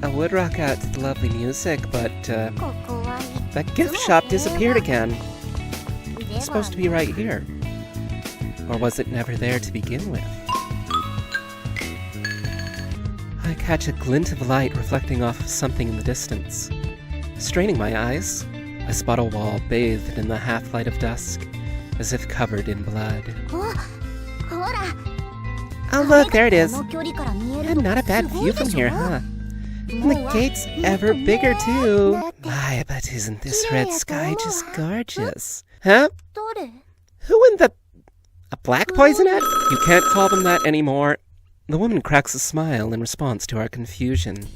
I would rock out to the lovely music, but that gift shop disappeared again. It's supposed to be right here. Or was it never there to begin with? I catch a glint of light reflecting off of something in the distance. Straining my eyes, I spot a wall bathed in the half-light of dusk, as if covered in blood. Oh look, there it is. And not a bad view from here, huh? And the gate's ever bigger too. My, but isn't this red sky just gorgeous? Huh? Who in the... A black poisonette? You can't call them that anymore. The woman cracks a smile in response to our confusion.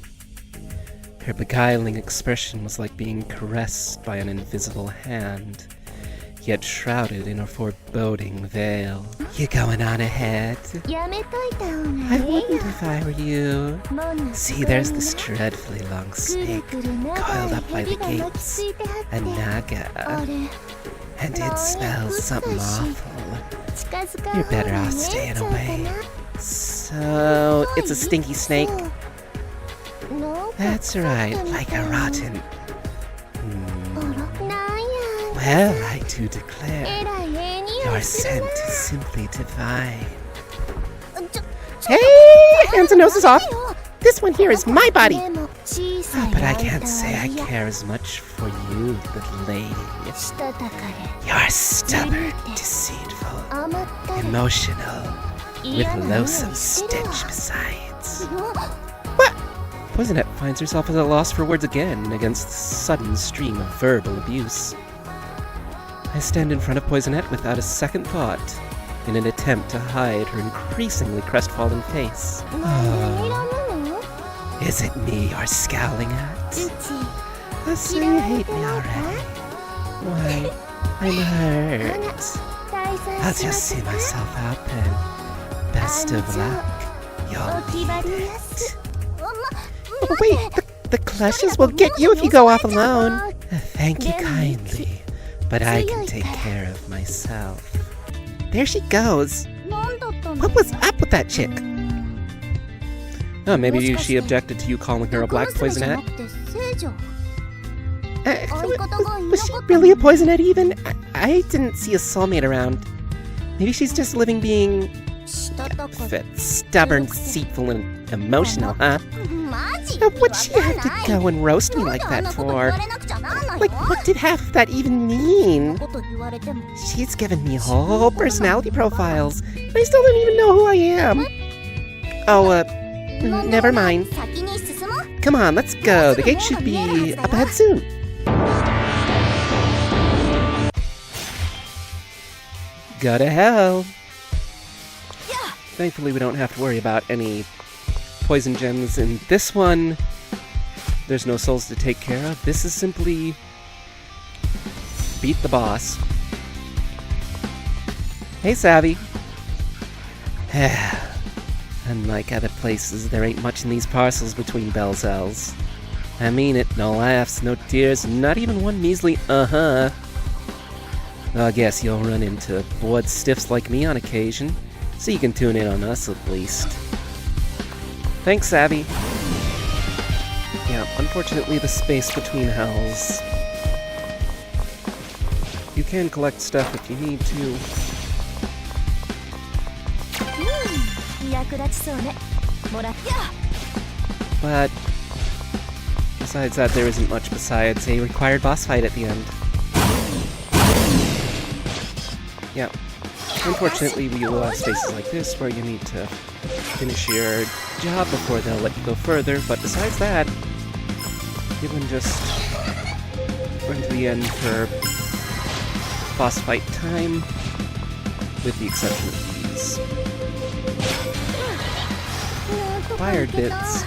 Her beguiling expression was like being caressed by an invisible hand, yet shrouded in a foreboding veil. You going on ahead? I wouldn't if I were you. See, there's this dreadfully long snake coiled up by the gates, a naga. And it smells something awful. You're better off staying away. So, it's a stinky snake? That's right, like a rotten... Well, I do declare, your scent is simply divine. Hey! Hands and noses off! This one here is my body! Oh, but I can't say I care as much for you, little lady. You're stubborn, deceitful, emotional, with loathsome stench besides. What? Poisonette finds herself at a loss for words again against the sudden stream of verbal abuse. I stand in front of Poisonette without a second thought, in an attempt to hide her increasingly crestfallen face. Oh. Is it me you're scowling at? So you hate me already? Why, I'm hurt. I'll just see myself out then. Best of luck. You'll need it. Oh, wait, the clashes will get you if you go off alone. Thank you kindly, but I can take care of myself. There she goes. What was up with that chick? Oh, maybe she objected to you calling her a black poisonette? Was she really a poisonette even? I didn't see a soulmate around. Maybe she's just living being... stubborn, deceitful, and emotional, huh? Now, what'd she have to go and roast me like that for? Like, what did half of that even mean? She's given me whole personality profiles, and I still don't even know who I am. Oh, never mind. Come on, let's go. The gate should be up ahead soon. Go to hell. Thankfully, we don't have to worry about any poison gems in this one. There's no souls to take care of. This is simply beat the boss. Hey, Savvy. Unlike other places, there ain't much in these parcels between Bells. I mean it, no laughs, no tears, not even one measly uh-huh. I guess you'll run into bored stiffs like me on occasion, so you can tune in on us at least. Thanks, Savvy. Yeah, unfortunately the space between hells. You can collect stuff if you need to. But besides that, there isn't much besides a required boss fight at the end. Yeah. Unfortunately, we will have spaces like this where you need to finish your job before they'll let you go further, but besides that, you can just run to the end for boss fight time, with the exception of these fired bits.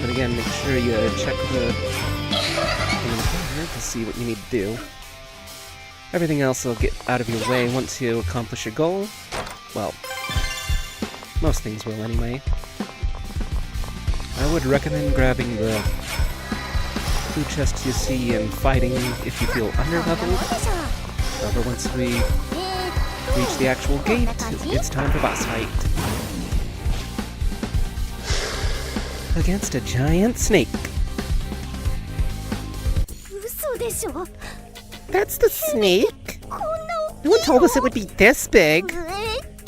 But again, make sure you check the inventory to see what you need to do. Everything else will get out of your way once you accomplish your goal. Well, Most things will anyway. I would recommend grabbing the food chest you see and fighting if you feel underleveled. However, once we reach the actual gate, it's time for boss fight. Against a giant snake. That's the snake? No one told us it would be this big.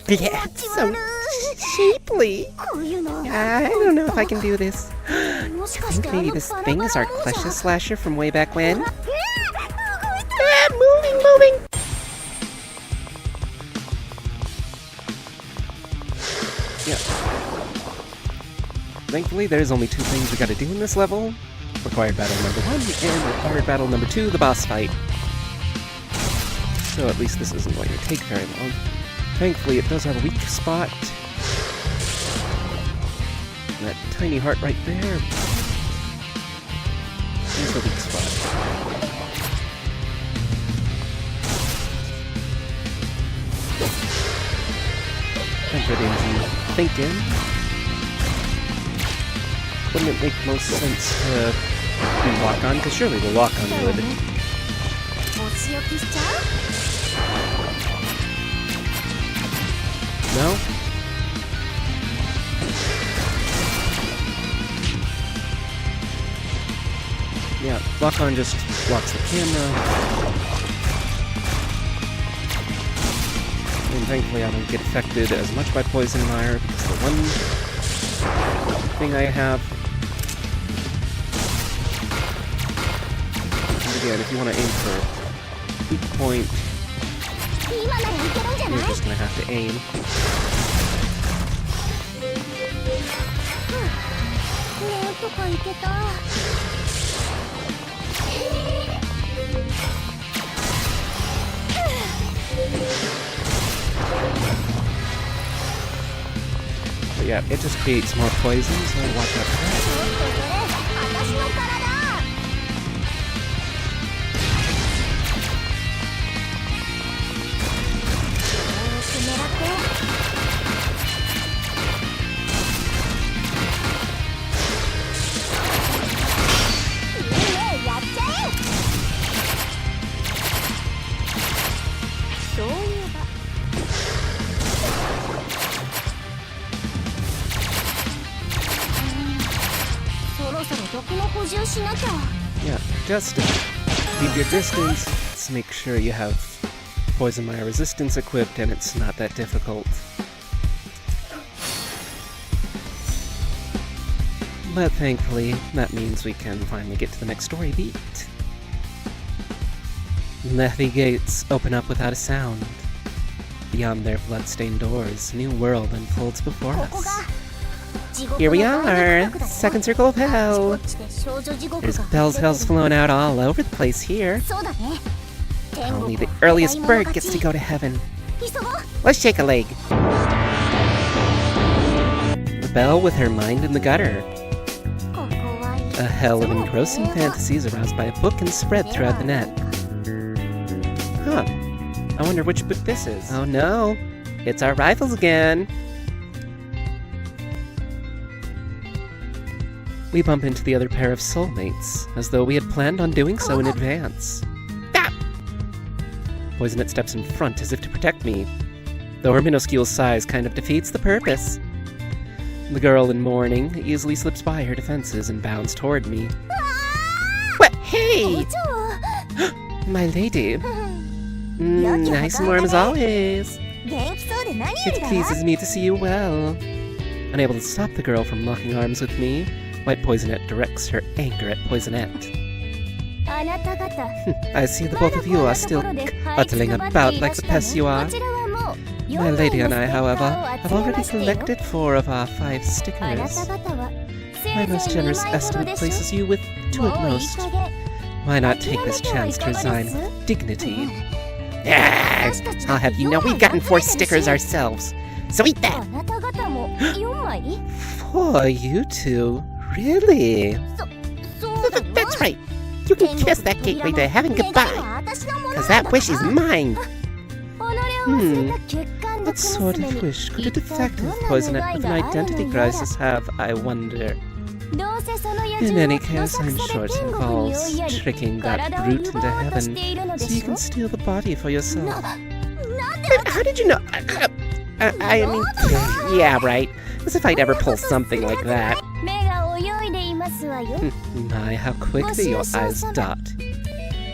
Yeah, it's so shapely. I don't know if I can do this. I think maybe this thing is our Klesha Slasher from way back when. Moving! Yeah. Thankfully, there's only two things we gotta do in this level. Required battle number 1 and required battle number 2, the boss fight. So at least this isn't going to take very long. Thankfully, it does have a weak spot. And that tiny heart right there is the weak spot. And for Daisy thinking, wouldn't it make most sense to do lock on? Because surely the lock on would. No? Yeah, lock on just blocks the camera. And thankfully I don't get affected as much by poison mire, because the one thing I have. And again, if you want to aim for weak point, you're just gonna have to aim. But yeah, it just creates more poison, so watch out for that. Yeah, just keep your distance. Let's make sure you have Poison Mire resistance equipped and it's not that difficult. But thankfully, that means we can finally get to the next story beat. Lethe gates open up without a sound. Beyond their bloodstained doors, a new world unfolds before us. Here we are! Second circle of hell! There's bells hells flowing out all over the place here. Only the earliest bird gets to go to heaven. Let's shake a leg. The belle with her mind in the gutter. A hell of engrossing fantasies aroused by a book and spread throughout the net. Huh. I wonder which book this is. Oh no! It's our rivals again! We bump into the other pair of soulmates, as though we had planned on doing so in advance. Ah! Poisonet steps in front as if to protect me, though her minuscule size kind of defeats the purpose. The girl in mourning easily slips by her defenses and bounds toward me. What? Hey! My lady. Nice and warm as always. It pleases me to see you well. Unable to stop the girl from locking arms with me, White Poisonet directs her anger at Poisonet. I see the both of you are still cuddling about like the pests you are. My lady and I, however, have already collected 4 of our 5 stickers. My most generous estimate places you with 2 at most. Why not take this chance to resign with dignity? I'll have you know we've gotten 4 stickers ourselves, so eat that! 4, you 2? Really? That's right. You can kiss that gateway to heaven goodbye, because that wish is mine. What sort of wish could a defective poisonet with an identity crisis have, I wonder? In any case, I'm sure it involves tricking that brute into heaven so you can steal the body for yourself. How did you know? I mean, yeah, right. As if I'd ever pull something like that. My, how quickly your eyes dart.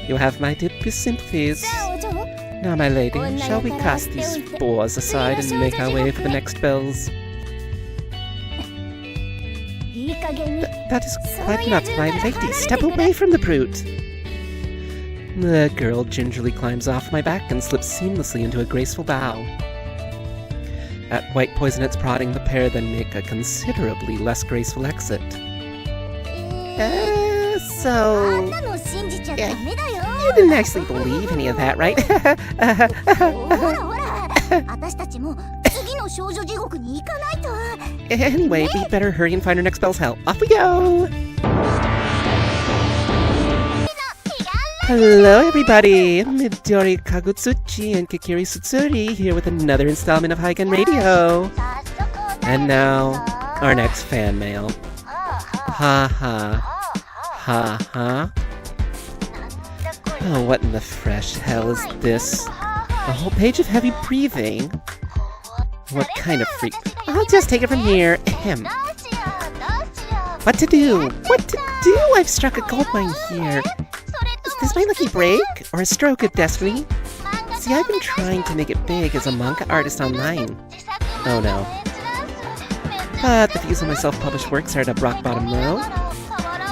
You have my deepest sympathies. Now, my lady, shall we cast these bores aside and make our way for the next bells? That is quite enough, my lady. Step away from the brute. The girl gingerly climbs off my back and slips seamlessly into a graceful bow. At White Poisonet's prodding, the pair then make a considerably less graceful exit. So... you didn't actually believe any of that, right? Anyway, we better hurry and find our next bell's hell. Off we go! Hello everybody! Midori Kagutsuchi and Kikiri Tsutsuri here with another installment of Hygen Radio. And now, our next fan mail. Ha ha. Ha ha. Oh, what in the fresh hell is this? A whole page of heavy breathing? What kind of freak? I'll just take it from here. Ahem. What to do? What to do? I've struck a gold mine here. Is this my lucky break? Or a stroke of destiny? See, I've been trying to make it big as a manga artist online. Oh no. But the views on my self-published works are at a rock-bottom low.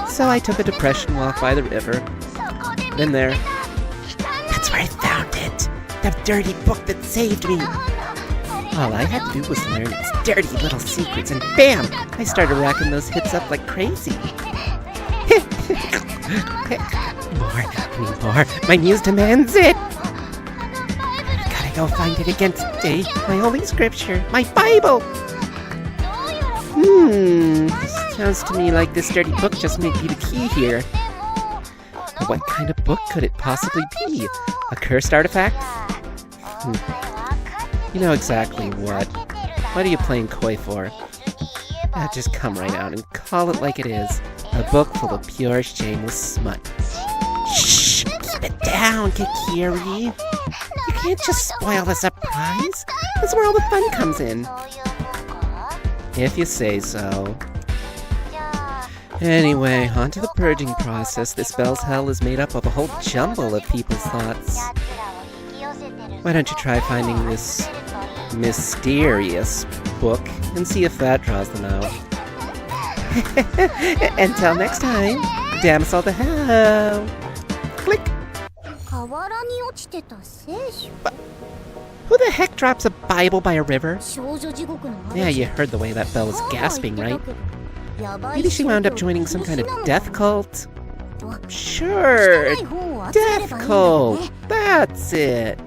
So I took a depression walk by the river. Been there. That's where I found it! The dirty book that saved me! All I had to do was learn its dirty little secrets, and BAM! I started racking those hits up like crazy. More, I need more. My muse demands it! Gotta go find it again today. My holy scripture, my Bible! Sounds to me like this dirty book just may be the key here. But what kind of book could it possibly be? A cursed artifact? You know exactly what. What are you playing coy for? Just come right out and call it like it is. A book full of pure, shameless smut. Shh! Keep it down, Kikiri! You can't just spoil the surprise! That's where all the fun comes in. If you say so. Anyway, on to the purging process. This bell's hell is made up of a whole jumble of people's thoughts. Why don't you try finding this mysterious book and see if that draws them out. Until next time, damn us all to hell. Click. But who the heck drops a Bible by a river? Yeah, you heard the way that bell was gasping, right? Maybe she wound up joining some kind of death cult? Sure, death cult! That's it!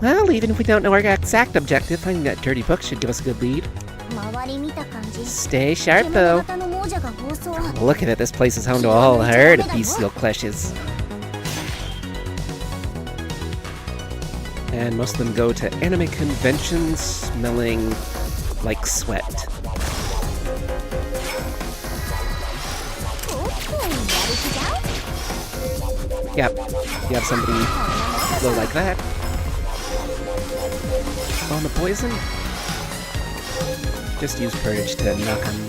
Well, even if we don't know our exact objective, finding that dirty book should give us a good lead. Stay sharp, though. Look at it, this place is home to all herd of bestial clashes. And most of them go to anime conventions smelling like sweat. Yep, you have somebody low like that. On the poison? Just use purge to knock him.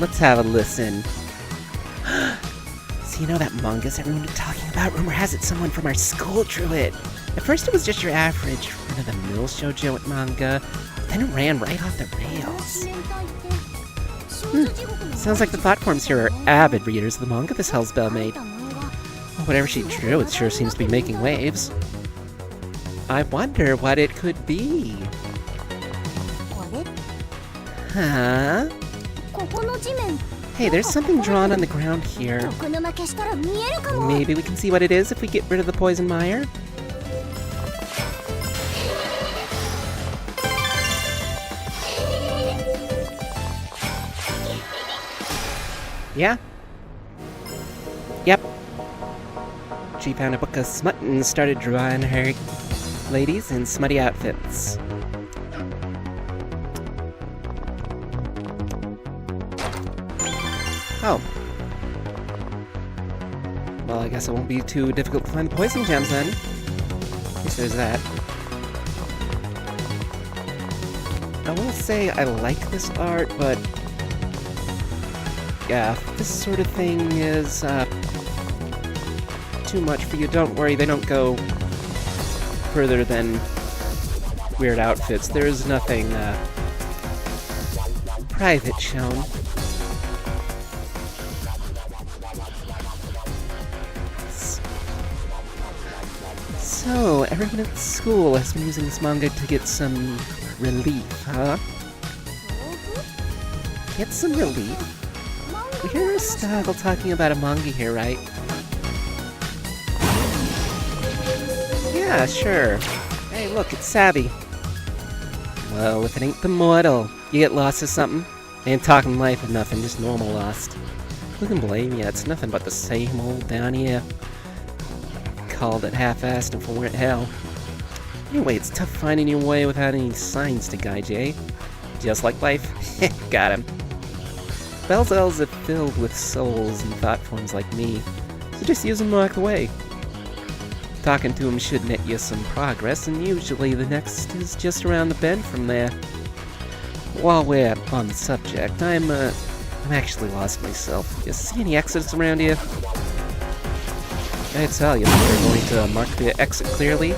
Let's have a listen. So you know that mangas everyone was talking about? Rumor has it someone from our school drew it. At first it was just your average run-of-the-mill shoujo manga, then it ran right off the rails. Sounds like the platforms here are avid readers of the manga this Hellsbell made. Well, whatever she drew, it sure seems to be making waves. I wonder what it could be. Huh? Hey, there's something drawn on the ground here. Maybe we can see what it is if we get rid of the poison mire? Yeah? Yep. She found a book of smut and started drawing her ladies in smutty outfits. Oh. Well, I guess it won't be too difficult to find the poison gems then. At least there's that. I will say I like this art, but yeah, this sort of thing is too much for you. Don't worry, they don't go further than weird outfits. There's nothing private shown. So, everyone at school has been using this manga to get some relief, huh? Get some relief? We hear Starbells talking about a manga here, right? Yeah, sure. Hey, look, it's Savvy. Well, if it ain't the mortal, you get lost or something? Ain't talking life or nothing, just normal lost. Who can blame you? It's nothing but the same old down here. Called it half-assed and for hell. Anyway, it's tough finding your way without any signs to guide you, eh? Just like life? Got him. Starbells are filled with souls and thought forms like me, so just use them along the way. Talking to them should net you some progress, and usually the next is just around the bend from there. While we're on the subject, I'm actually lost myself. You see any exits around here? I tell you, we're going to mark the exit clearly. I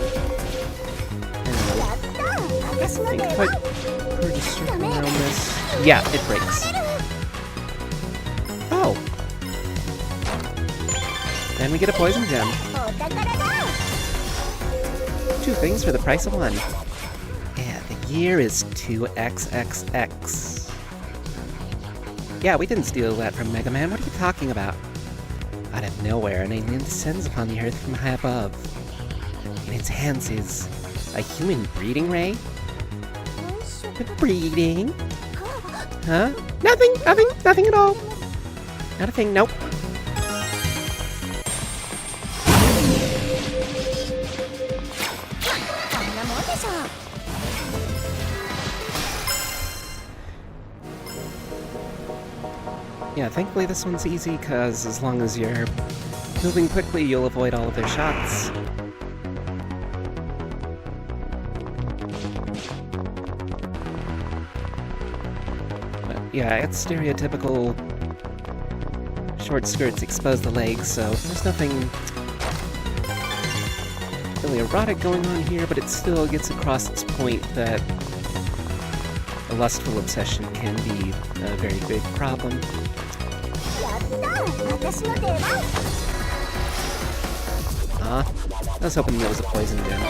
think if I purge a circle around this... Yeah, it breaks. Oh! And we get a poison gem. 2 things for the price of 1. Yeah, the year is 2XXX. Yeah, we didn't steal that from Mega Man. What are you talking about? Out of nowhere, an alien descends upon the Earth from high above. In its hands is a human breeding ray? Breeding? Huh? Nothing at all. Not a thing, nope. Yeah, thankfully this one's easy, because as long as you're moving quickly, you'll avoid all of their shots. But yeah, it's stereotypical short skirts expose the legs, so there's nothing really erotic going on here, but it still gets across its point that a lustful obsession can be a very big problem. I was hoping there was a poison gem.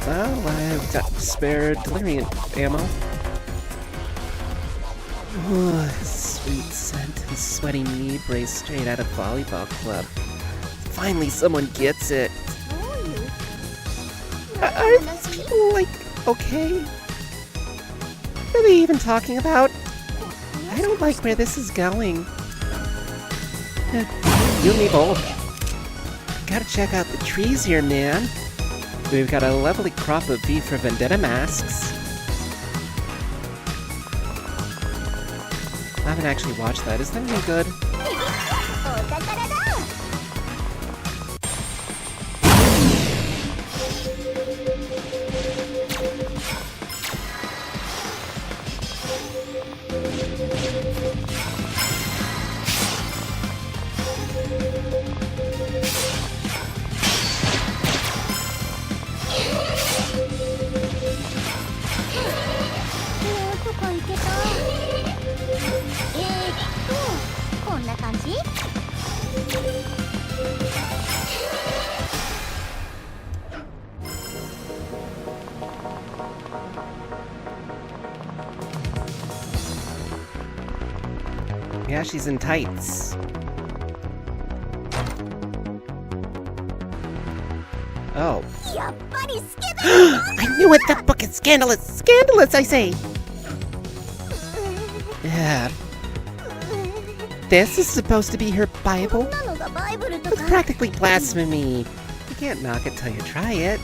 Well, I've got spare delirium ammo. Ooh, sweet scent and sweaty knee brace straight out of volleyball club. Finally, someone gets it. Are these people, like, okay? What are they even talking about? I don't like where this is going. You and me both. Gotta check out the trees here, man. We've got a lovely crop of V for Vendetta masks. I haven't actually watched that. Is that any good? Yeah, she's in tights. Oh. I knew it! That book is scandalous! Scandalous, I say! Yeah. This is supposed to be her Bible? It's practically blasphemy. You can't knock it till you try it.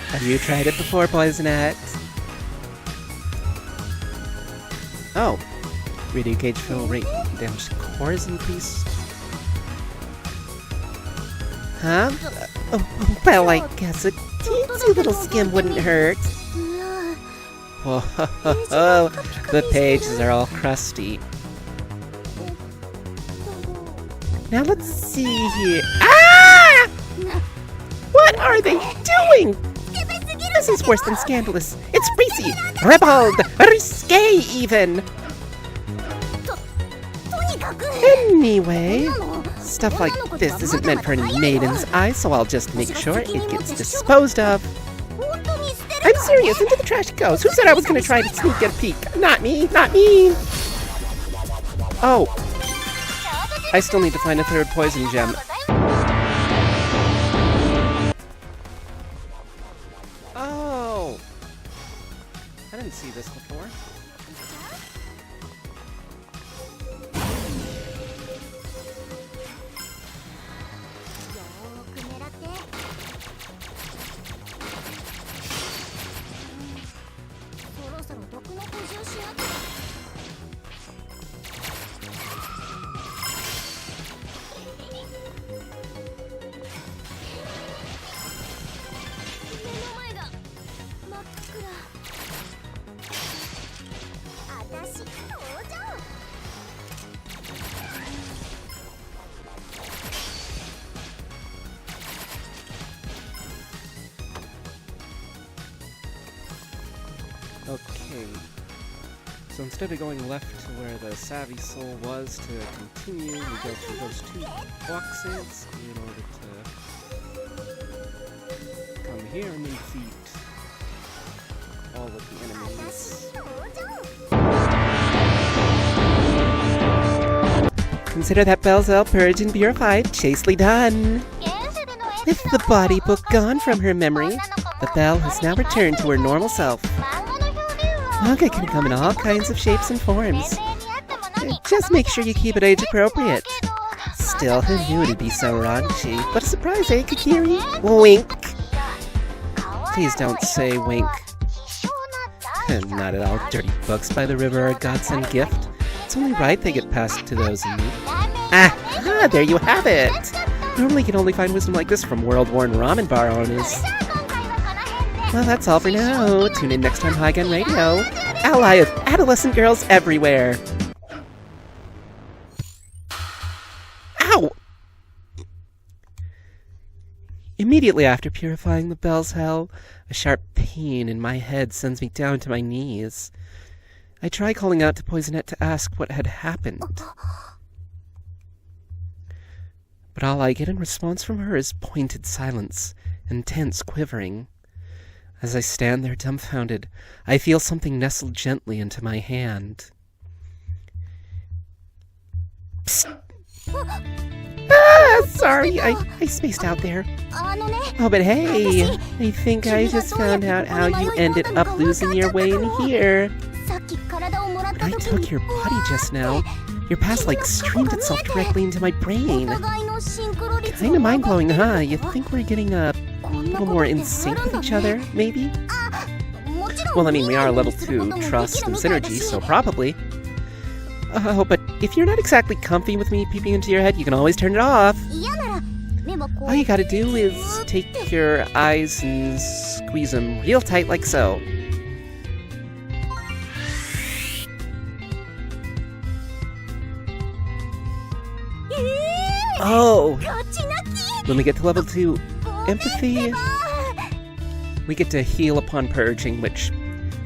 Have you tried it before, Poisonette? Oh. Radio gauge fill rate damaged core is increased. Huh? Well, I guess a teensy little skim wouldn't hurt. Oh, the pages are all crusty. Now let's see here. Ah! What are they doing? This is worse than scandalous. It's racy, ribald, risque even. Anyway, stuff like this isn't meant for any maiden's eye, so I'll just make sure it gets disposed of. I'm serious, into the trash it goes. Who said I was gonna try to sneak a peek? Not me, not me! Oh. I still need to find a third poison gem. Oh! I didn't see this before. Okay, so instead of going left to where the Savvy Soul was to continue, we go through those two boxes in order to come here and defeat all of the enemies. Consider that Bells all purged and purified, chastely done. With the body book gone from her memory, the Belle has now returned to her normal self. Manga can come in all kinds of shapes and forms. Just make sure you keep it age appropriate. Still, who knew it'd be so raunchy? What a surprise, eh, Kakiri? Wink! Please don't say wink. Not at all. Dirty books by the river are a godsend gift. It's only right they get passed to those in need. Ah, there you have it! Normally you can only find wisdom like this from world-worn ramen bar owners. Well, that's all for now. Tune in next time, High Gun Radio. Ally of adolescent girls everywhere. Ow! Immediately after purifying the Bell's hell, a sharp pain in my head sends me down to my knees. I try calling out to Poisonette to ask what had happened. But all I get in response from her is pointed silence and tense quivering. As I stand there dumbfounded, I feel something nestle gently into my hand. Psst! Ah, sorry, I spaced out there. Oh, but hey, I think I just found out how you ended up losing your way in here. When I took your body just now, your past streamed itself directly into my brain. Kinda mind-blowing, huh? You think we're getting a little more in sync with each other, maybe? Well, I mean, we are level 2 trust and synergy, so probably. Oh, but if you're not exactly comfy with me peeping into your head, you can always turn it off. All you gotta do is take your eyes and squeeze them real tight like so. Oh! When we get to level 2 empathy, we get to heal upon purging, which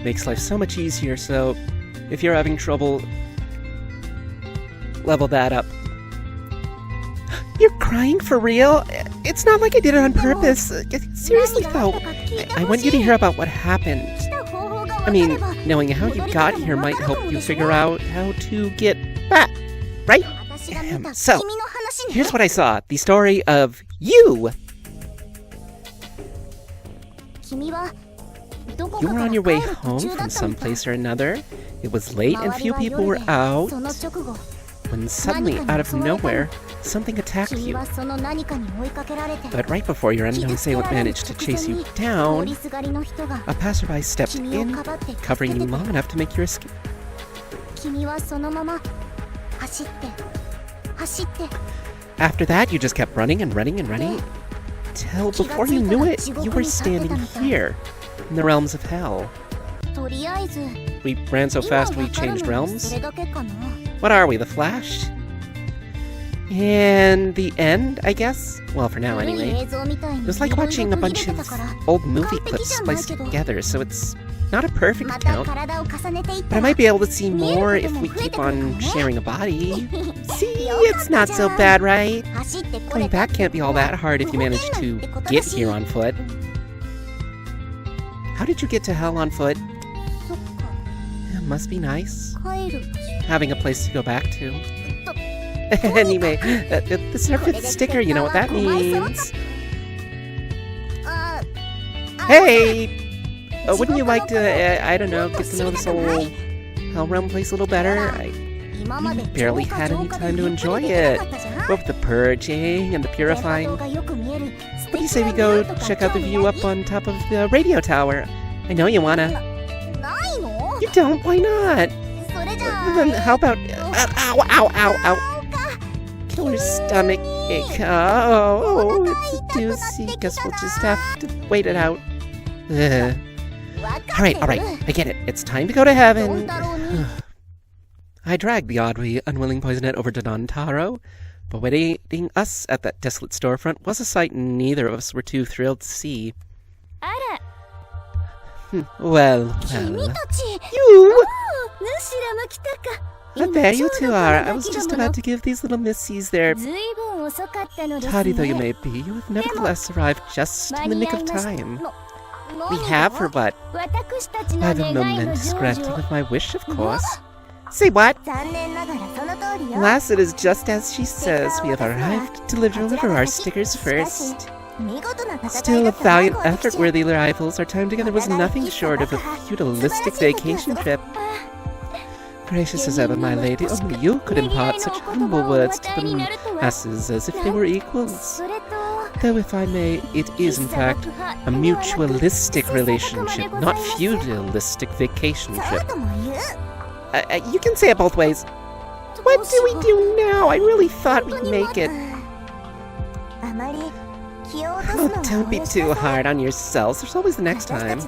makes life so much easier, so if you're having trouble, level that up. You're crying for real? It's not like I did it on purpose. Seriously though, I want you to hear about what happened. I mean, knowing how you got here might help you figure out how to get back, right? So, here's what I saw. The story of you! You were on your way home from someplace or another. It was late and few people were out. When suddenly, out of nowhere, something attacked you. But right before your unknown assailant managed to chase you down, a passerby stepped in, covering you long enough to make your escape. After that, you just kept running and running and running, till before you knew it, you were standing here, in the realms of hell. We ran so fast we changed realms. What are we, the Flash? And the end, I guess? Well, for now anyway. It was like watching a bunch of old movie clips spliced together, so it's not a perfect count. But I might be able to see more if we keep on sharing a body. See, it's not so bad, right? Going back can't be all that hard if you manage to get here on foot. How did you get to hell on foot? It must be nice. Having a place to go back to. Anyway, this is our 5th sticker, you know what that means. Hey! Wouldn't you like to, I don't know, get to know this whole Hell Realm place a little better? I barely had any time to enjoy it. What with the purging and the purifying. What do you say we go check out the view up on top of the radio tower? I know you wanna. You don't? Why not? Then how about... Ow, ow, ow, ow. Killer stomach ache. Oh, it's a doozy. Guess we'll just have to wait it out. Alright, I get it. It's time to go to heaven. I dragged the oddly unwilling Poisonette over to Dontaro, but waiting us at that desolate storefront was a sight neither of us were too thrilled to see. Well. You! There you two are. I was just about to give these little missies their... Tardy though you may be, you have nevertheless arrived just in the nick of time. We have for what? By the momentous granting of my wish, of course. Say what? Alas, it is just as she says. We have arrived to deliver our stickers first. Still, a valiant effort-worthy rivals. Our time together was nothing short of a feudalistic vacation trip. Gracious as ever, my lady, only you could impart such humble words to the masses as if they were equals. Though, if I may, it is, in fact, a mutualistic relationship, not feudalistic vacation trip. You can say it both ways. What do we do now? I really thought we'd make it. Oh, don't be too hard on yourselves. There's always the next time.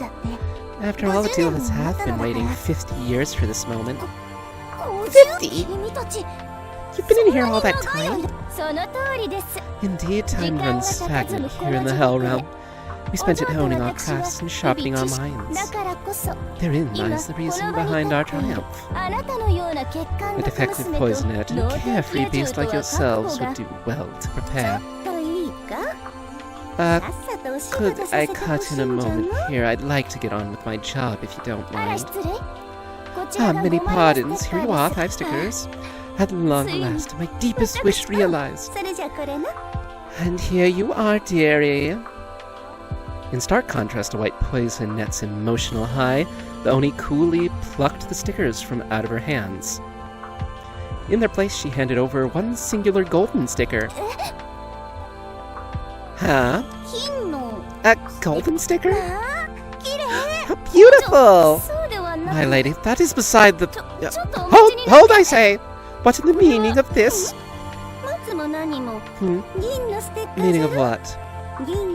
After all, the two of us have been waiting 50 years for this moment. 50? You've been in here all that time? Indeed, time runs stagnant here in the Hell Realm. We spent it honing our crafts and sharpening our minds. Therein lies the reason behind our triumph. A defective Poisonette and a carefree beast like yourselves would do well to prepare. Could I cut in a moment here? I'd like to get on with my job if you don't mind. Many pardons. Here you are, 5 stickers. At long last, my deepest wish realized. And here you are, dearie. In stark contrast to White Poisonette's emotional high, the Oni coolly plucked the stickers from out of her hands. In their place, she handed over one singular golden sticker. Huh? A golden sticker? How beautiful! My lady, that is beside the... Hold, I say! What is the meaning of this? Meaning of what?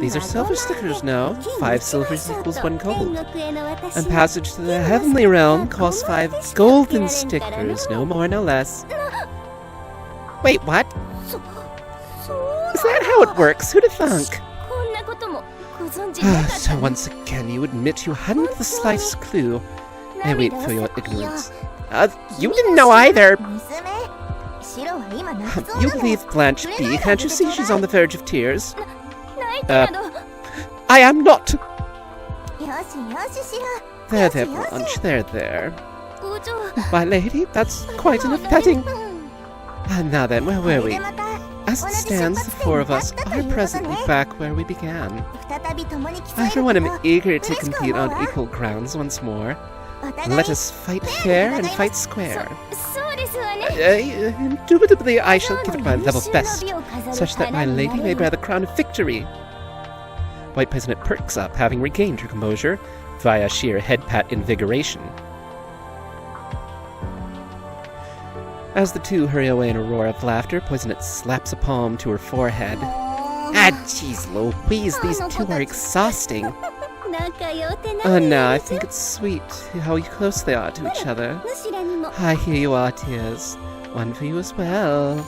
These are silver stickers now. 5 silvers equals 1 gold. And passage to the heavenly realm costs 5 golden stickers, no more, no less. Wait, what? Is that how it works? Who'd have thunk? So once again, you admit you hadn't the slightest clue. I wait for your ignorance. You didn't know either! You leave Blanche be, can't you see she's on the verge of tears? I am not! There, Blanche, there. My lady, that's quite enough petting. Now then, where were we? As it stands, the 4 of us are presently back where we began. I, for one, am eager to compete on equal grounds once more. Let us fight fair and fight square. Indubitably, I shall give it my level best, such that my lady may bear the crown of victory. White Peasant perks up, having regained her composure via sheer head-pat invigoration. As the two hurry away in a roar of laughter, Poisonet slaps a palm to her forehead. Ah, jeez Louise, these two are exhausting. Oh no, I think it's sweet how close they are to each other. Ah, here you are, tears. One for you as well.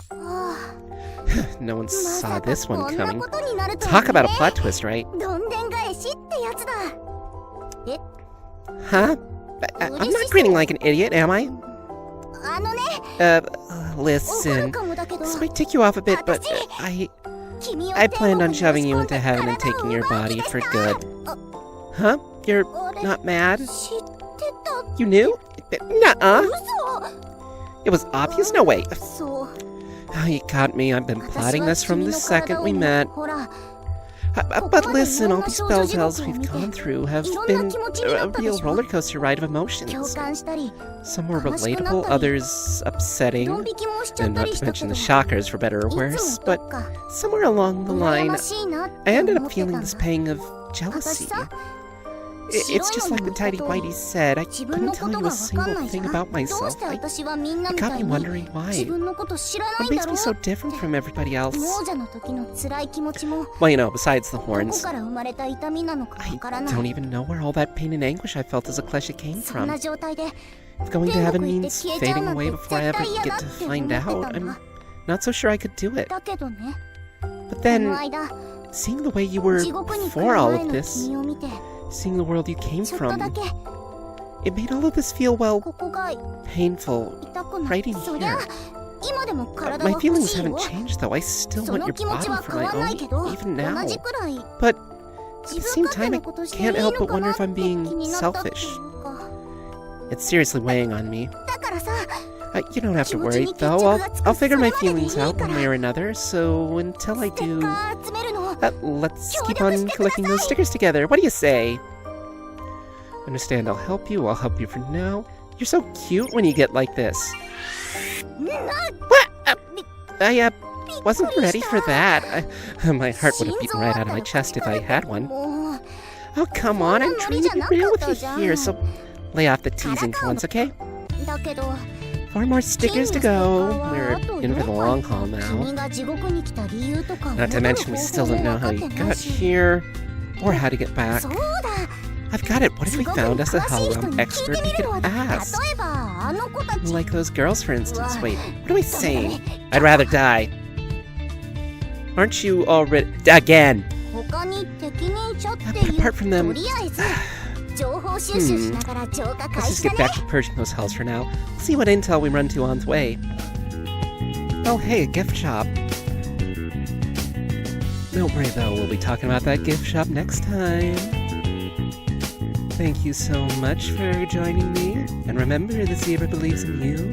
No one saw this one coming. Talk about a plot twist, right? Huh? I'm not grinning like an idiot, am I? Listen. This might tick you off a bit, but I planned on shoving you into heaven and taking your body for good. Huh? You're not mad? You knew? Nuh-uh. It was obvious? No way. Oh, you got me. I've been plotting this from the second we met. But listen, all these spells we've gone through have been a real roller coaster ride of emotions. Some were relatable, others upsetting, and not to mention the shockers for better or worse, but somewhere along the line, I ended up feeling this pang of jealousy. It's just like the Tidy Whitey said, I couldn't tell you a single thing about myself. It got me wondering why. What makes me so different from everybody else? Well, you know, besides the horns, I don't even know where all that pain and anguish I felt as a klesha came from. If going to heaven means fading away before I ever get to find out, I'm not so sure I could do it. But then, seeing the way you were before all of this, seeing the world you came from, it made all of this feel, well, painful, right in here. My feelings haven't changed, though. I still want your body for my own, even now. But at the same time, I can't help but wonder if I'm being selfish. It's seriously weighing on me. You don't have to worry, though. I'll figure my feelings out one way or another, so until I do, let's keep on collecting those stickers together. What do you say? Understand, I'll help you for now. You're so cute when you get like this. What? I wasn't ready for that. My heart would have beaten right out of my chest if I had one. Oh, come on, I'm trying to be real with you here, so lay off the teasing for once, okay? 4 more stickers to go. We're in for the long haul now. Not to mention, we still don't know how you got here, or how to get back. I've got it. What if we found us a Hellrealm expert we could ask? Like those girls, for instance. Wait, what am I saying? I'd rather die. Aren't you already... Again! Apart from them... Let's just get back to purging those hells for now. We'll see what intel we run to on the way. Oh hey, a gift shop. Don't worry though, we'll be talking about that gift shop next time. Thank you so much for joining me. And remember, the zebra believes in you,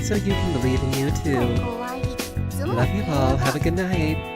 so you can believe in you too. Love you all, have a good night.